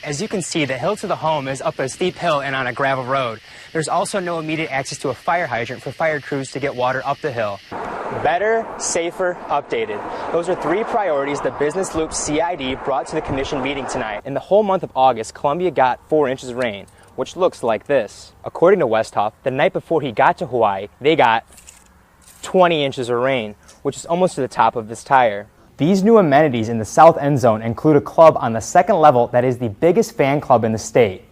As you can see, the hill to the home is up a steep hill and on a gravel road. There's also no immediate access to a fire hydrant for fire crews to get water up the hill. Better, safer, updated. Those are three priorities the Business Loop CID brought to the commission meeting tonight. In the whole month of August, Columbia got 4 inches of rain, which looks like this. According to Westhoff, the night before he got to Hawaii, they got 20 inches of rain, which is almost to the top of his tire. These new amenities in the south end zone include a club on the second level that is the biggest fan club in the state,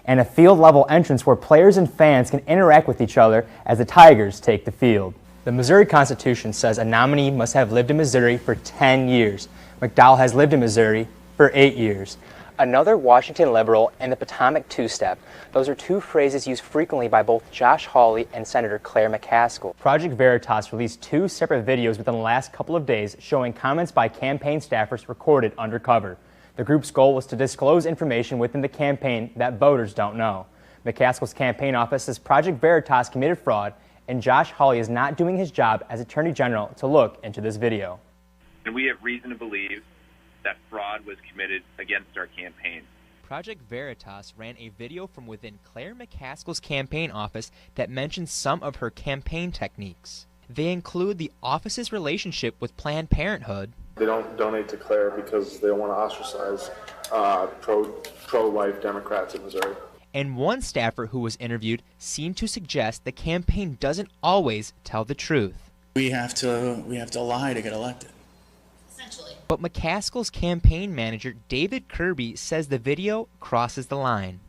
and a field level entrance where players and fans can interact with each other as the Tigers take the field. The Missouri Constitution says a nominee must have lived in Missouri for 10 years. McDowell has lived in Missouri for 8 years. Another Washington liberal and the Potomac two-step. Those are two phrases used frequently by both Josh Hawley and Senator Claire McCaskill. Project Veritas released 2 separate videos within the last couple of days showing comments by campaign staffers recorded undercover. The group's goal was to disclose information within the campaign that voters don't know. McCaskill's campaign office says Project Veritas committed fraud, and Josh Hawley is not doing his job as Attorney General to look into this video. And we have reason to believe that fraud was committed against our campaign. Project Veritas ran a video from within Claire McCaskill's campaign office that mentions some of her campaign techniques. They include the office's relationship with Planned Parenthood. They don't donate to Claire because they don't want to ostracize pro-life Democrats in Missouri. And one staffer who was interviewed seemed to suggest the campaign doesn't always tell the truth. We have to lie to get elected. Essentially. But McCaskill's campaign manager, David Kirby, says the video crosses the line.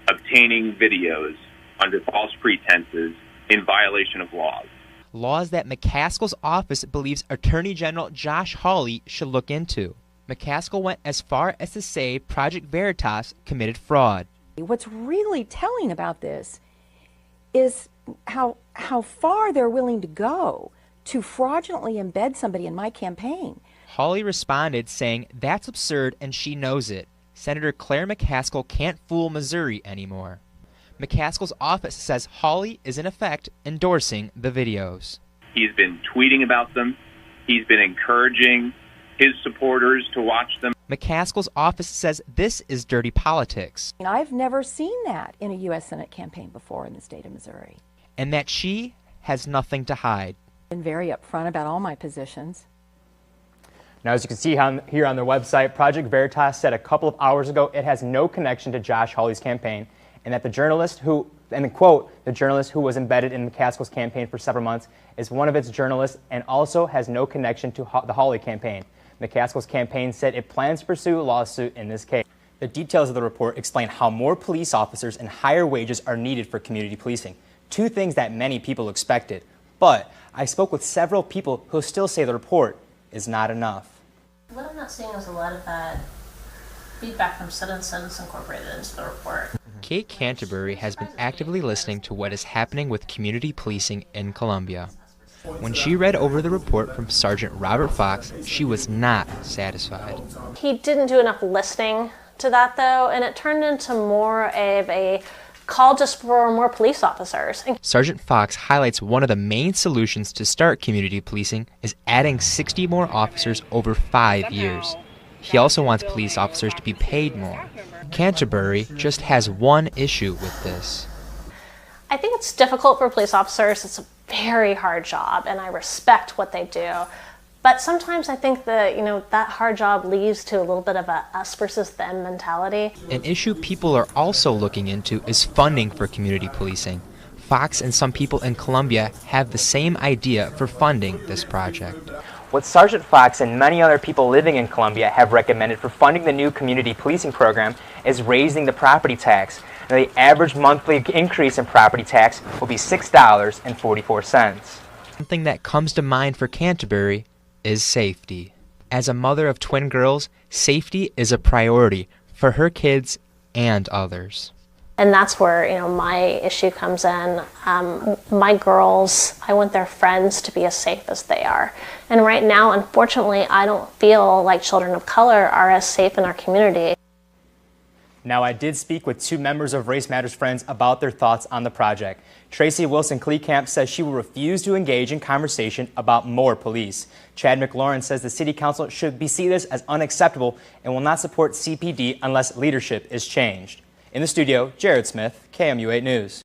Obtaining videos under false pretenses in violation of laws. Laws that McCaskill's office believes Attorney General Josh Hawley should look into. McCaskill went as far as to say Project Veritas committed fraud. What's really telling about this is how far they're willing to go to fraudulently embed somebody in my campaign. Hawley responded saying that's absurd and she knows it. Senator Claire McCaskill can't fool Missouri anymore. McCaskill's office says Hawley is in effect endorsing the videos. He's been tweeting about them. He's been encouraging his supporters to watch them. McCaskill's office says this is dirty politics. I've never seen that in a U.S. Senate campaign before in the state of Missouri. And that she has nothing to hide. I've been very upfront about all my positions. Now, as you can see here on their website, Project Veritas said a couple of hours ago it has no connection to Josh Hawley's campaign, and that the journalist who, and quote, the journalist who was embedded in McCaskill's campaign for several months is one of its journalists and also has no connection to the Hawley campaign. McCaskill's campaign said it plans to pursue a lawsuit in this case. The details of the report explain how more police officers and higher wages are needed for community policing, 2 things that many people expected. But I spoke with several people who still say the report is not enough. What I'm not seeing is a lot of that feedback from Citizens incorporated into the report. Kate Canterbury has been actively listening to what is happening with community policing in Columbia. When she read over the report from Sergeant Robert Fox, she was not satisfied. He didn't do enough listening to that, though, and it turned into more of a call just for more police officers. Sergeant Fox highlights one of the main solutions to start community policing is adding 60 more officers over 5 years. He also wants police officers to be paid more. Canterbury just has one issue with this. I think it's difficult for police officers. It's a very hard job, and I respect what they do. But sometimes I think that, that hard job leads to a little bit of a us versus them mentality. An issue people are also looking into is funding for community policing. Fox and some people in Columbia have the same idea for funding this project. What Sergeant Fox and many other people living in Columbia have recommended for funding the new community policing program is raising the property tax. Now, the average monthly increase in property tax will be $6.44. Something that comes to mind for Canterbury is safety. As a mother of twin girls, safety is a priority for her kids and others. And that's where, my issue comes in. My girls, I want their friends to be as safe as they are. And right now, unfortunately, I don't feel like children of color are as safe in our community. Now, I did speak with two members of Race Matters Friends about their thoughts on the project. Tracy Wilson-Kleekamp says she will refuse to engage in conversation about more police. Chad McLaurin says the City Council should see this as unacceptable and will not support CPD unless leadership is changed. In the studio, Jared Smith, KMU 8 News.